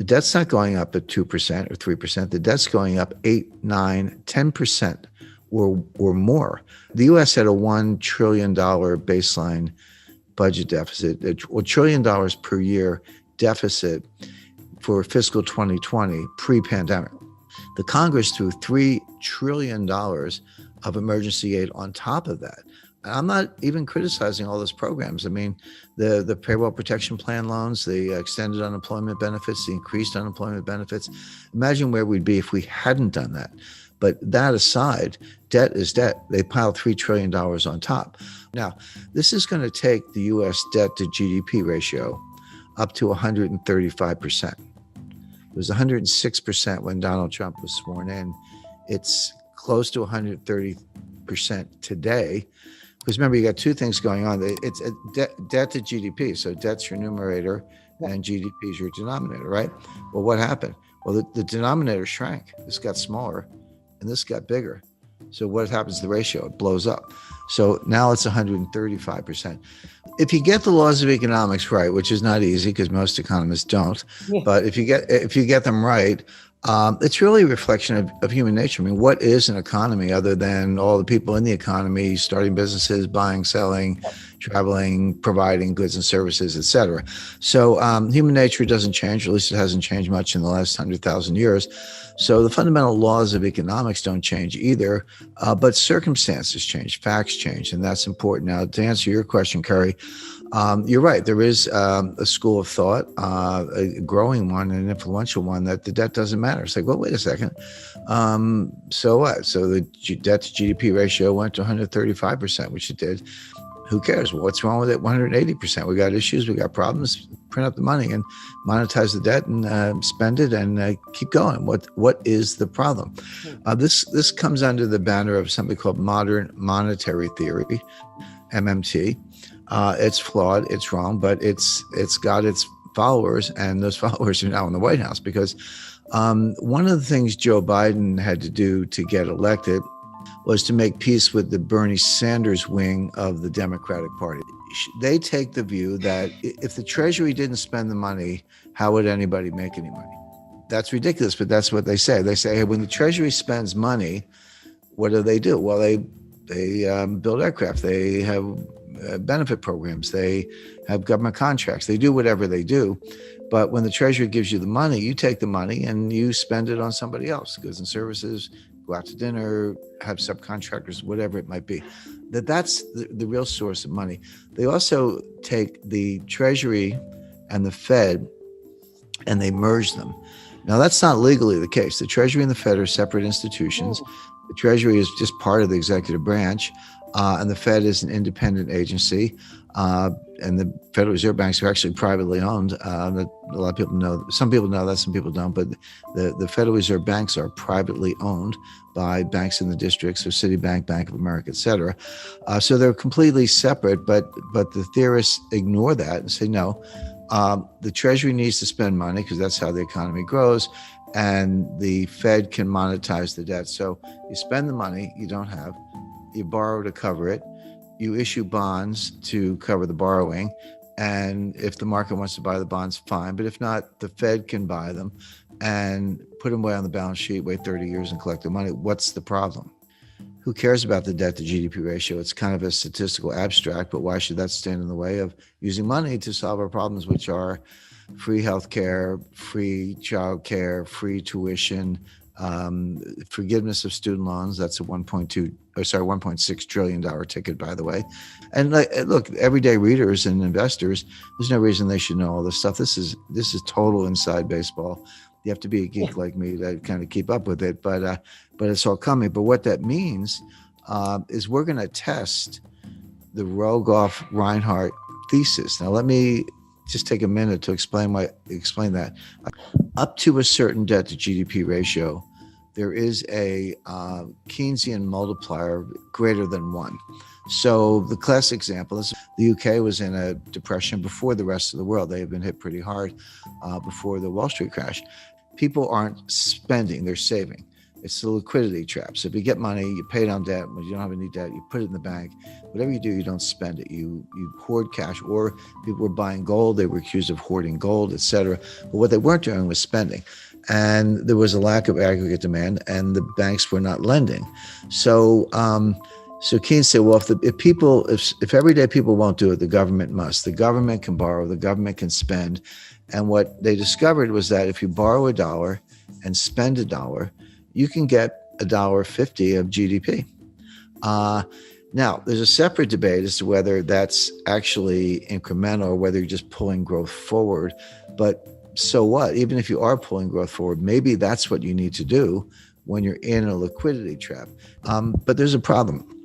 The debt's not going up at 2% or 3%. The debt's going up 8, 9, 10% or more. The U.S. had a $1 trillion baseline budget deficit, $1 trillion per year deficit for fiscal 2020 pre-pandemic. The Congress threw $3 trillion of emergency aid on top of that. And I'm not even criticizing all those programs. I mean, the payroll protection plan loans, the extended unemployment benefits, the increased unemployment benefits. Imagine where we'd be if we hadn't done that. But that aside, debt is debt. They piled $3 trillion on top. Now, this is going to take the U.S. debt to GDP ratio up to 135%. It was 106% when Donald Trump was sworn in. It's close to 130% today. Because remember, you got two things going on. It's a debt to GDP. So debt's your numerator and GDP is your denominator, right? Well, what happened? Well, the denominator shrank. This got smaller and this got bigger. So what happens to the ratio? It blows up. So now it's 135%. If you get the laws of economics right, which is not easy because most economists don't, but if you get them right, it's really a reflection of human nature. I mean, what is an economy other than all the people in the economy starting businesses, buying, selling, traveling, providing goods and services, et cetera. So human nature doesn't change, or at least it hasn't changed much in the last 100,000 years. So the fundamental laws of economics don't change either, but circumstances change, facts change, and that's important. Now, to answer your question, Kerry, you're right. There is a school of thought, a growing one, an influential one, that the debt doesn't matter. It's like, well, wait a second. So what? So the debt to GDP ratio went to 135%, which it did. Who cares? Well, what's wrong with it? 180%. We got issues. We got problems. Print up the money and monetize the debt and spend it and keep going. What is the problem? This comes under the banner of something called modern monetary theory, MMT. It's flawed, it's wrong, but it's got its followers, and those followers are now in the White House because one of the things Joe Biden had to do to get elected was to make peace with the Bernie Sanders wing of the Democratic Party. They take the view that if the Treasury didn't spend the money, how would anybody make any money? That's ridiculous, but that's what they say. They say, hey, when the Treasury spends money, what do? Well, they build aircraft. They have benefit programs. They have government contracts. They do whatever they do. But when the Treasury gives you the money, you take the money and you spend it on somebody else, goods and services, go out to dinner, have subcontractors, whatever it might be. That's the real source of money. They also take the Treasury and the Fed and they merge them. Now, that's not legally the case. The Treasury and the Fed are separate institutions. The Treasury is just part of the executive branch, and the Fed is an independent agency. And the Federal Reserve banks are actually privately owned. A lot of people know. Some people know that, some people don't. But the Federal Reserve banks are privately owned by banks in the districts, so Citibank, Bank of America, et cetera. So they're completely separate. But the theorists ignore that and say, no, the Treasury needs to spend money because that's how the economy grows, and the Fed can monetize the debt. So you spend the money you don't have, you borrow to cover it, you issue bonds to cover the borrowing, and if the market wants to buy the bonds, fine. But if not, the Fed can buy them and put them away on the balance sheet, wait 30 years and collect the money. What's the problem? Who cares about the debt to GDP ratio? It's kind of a statistical abstract, but why should that stand in the way of using money to solve our problems, which are free healthcare, free childcare, free tuition, forgiveness of student loans? That's a $1.6 trillion ticket, by the way. And look, everyday readers and investors, there's no reason they should know all this stuff. This is total inside baseball. You have to be a geek like me to kind of keep up with it, but it's all coming. But what that means is we're going to test the Rogoff-Reinhardt thesis. Now, let me just take a minute to explain that. Up to a certain debt to GDP ratio, there is a Keynesian multiplier greater than 1. So the classic example is the UK was in a depression before the rest of the world. They have been hit pretty hard before the Wall Street crash. People aren't spending, they're saving. It's the liquidity trap. So if you get money, you pay down debt. When you don't have any debt, you put it in the bank. Whatever you do, you don't spend it. You hoard cash. Or people were buying gold. They were accused of hoarding gold, etc. But what they weren't doing was spending. And there was a lack of aggregate demand, and the banks were not lending. So so Keynes said, well, if everyday people won't do it, the government must. The government can borrow. The government can spend. And what they discovered was that if you borrow $1 and spend $1, you can get $1.50 of GDP. Now, there's a separate debate as to whether that's actually incremental or whether you're just pulling growth forward. But so what? Even if you are pulling growth forward, maybe that's what you need to do when you're in a liquidity trap. But there's a problem.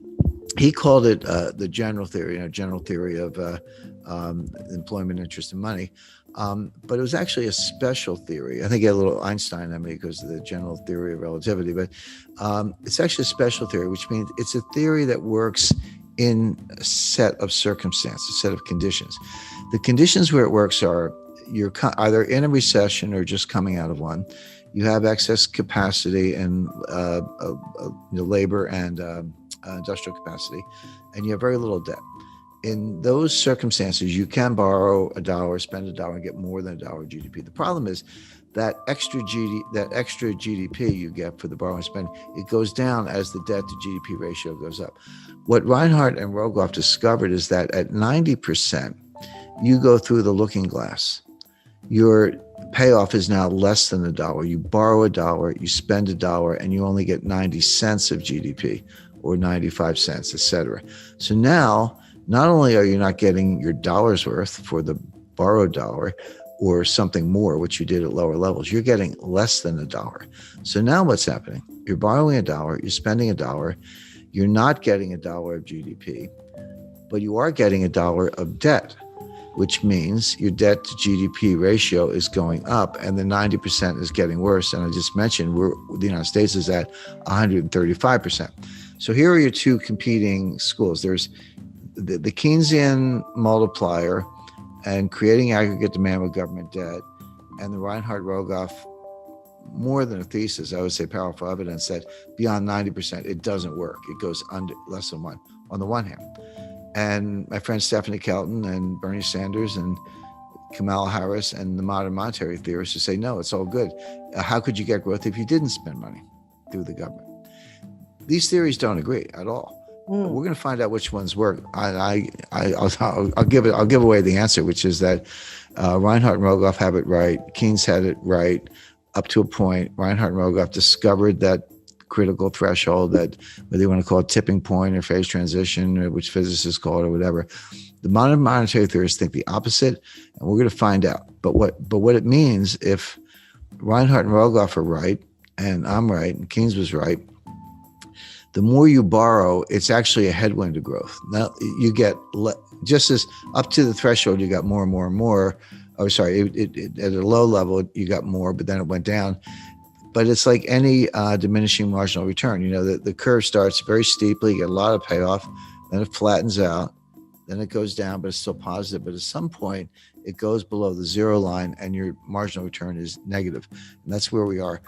He called it the general theory of employment, interest, and money. But it was actually a special theory. I think he had a little Einstein in me because of the general theory of relativity. But it's actually a special theory, which means it's a theory that works in a set of circumstances, a set of conditions. The conditions where it works are you're either in a recession or just coming out of one. You have excess capacity and labor and industrial capacity, and you have very little debt. In those circumstances, you can borrow $1, spend $1, and get more than $1 GDP. The problem is that extra GDP you get for the borrow and spend, it goes down as the debt to GDP ratio goes up. What Reinhardt and Rogoff discovered is that at 90%, you go through the looking glass. Your payoff is now less than $1. You borrow $1, you spend $1, and you only get 90 cents of GDP or 95 cents, et cetera. So now, not only are you not getting your dollar's worth for the borrowed dollar or something more, which you did at lower levels, you're getting less than $1. So now what's happening? You're borrowing $1, you're spending $1, you're not getting $1 of GDP, but you are getting $1 of debt, which means your debt to GDP ratio is going up and the 90% is getting worse. And I just mentioned the United States is at 135%. So here are your two competing schools. There's the Keynesian multiplier and creating aggregate demand with government debt, and the Reinhardt-Rogoff, more than a thesis, I would say powerful evidence that beyond 90%, it doesn't work. It goes under less than one, on the one hand. And my friend Stephanie Kelton and Bernie Sanders and Kamala Harris and the modern monetary theorists who say, no, it's all good. How could you get growth if you didn't spend money through the government? These theories don't agree at all. We're going to find out which ones work. I'll give away the answer, which is that Reinhardt and Rogoff have it right. Keynes had it right up to a point. Reinhardt and Rogoff discovered that critical threshold, that whether you want to call it tipping point or phase transition, or which physicists call it or whatever. The modern monetary theorists think the opposite, and we're going to find out. But what it means if Reinhardt and Rogoff are right, and I'm right, and Keynes was right, the more you borrow, it's actually a headwind to growth. Now you get just as up to the threshold, you got more and more and more. Oh, sorry, at a low level, you got more, but then it went down. But it's like any diminishing marginal return. You know, the curve starts very steeply, you get a lot of payoff, then it flattens out, then it goes down, but it's still positive. But at some point, it goes below the zero line and your marginal return is negative. And that's where we are.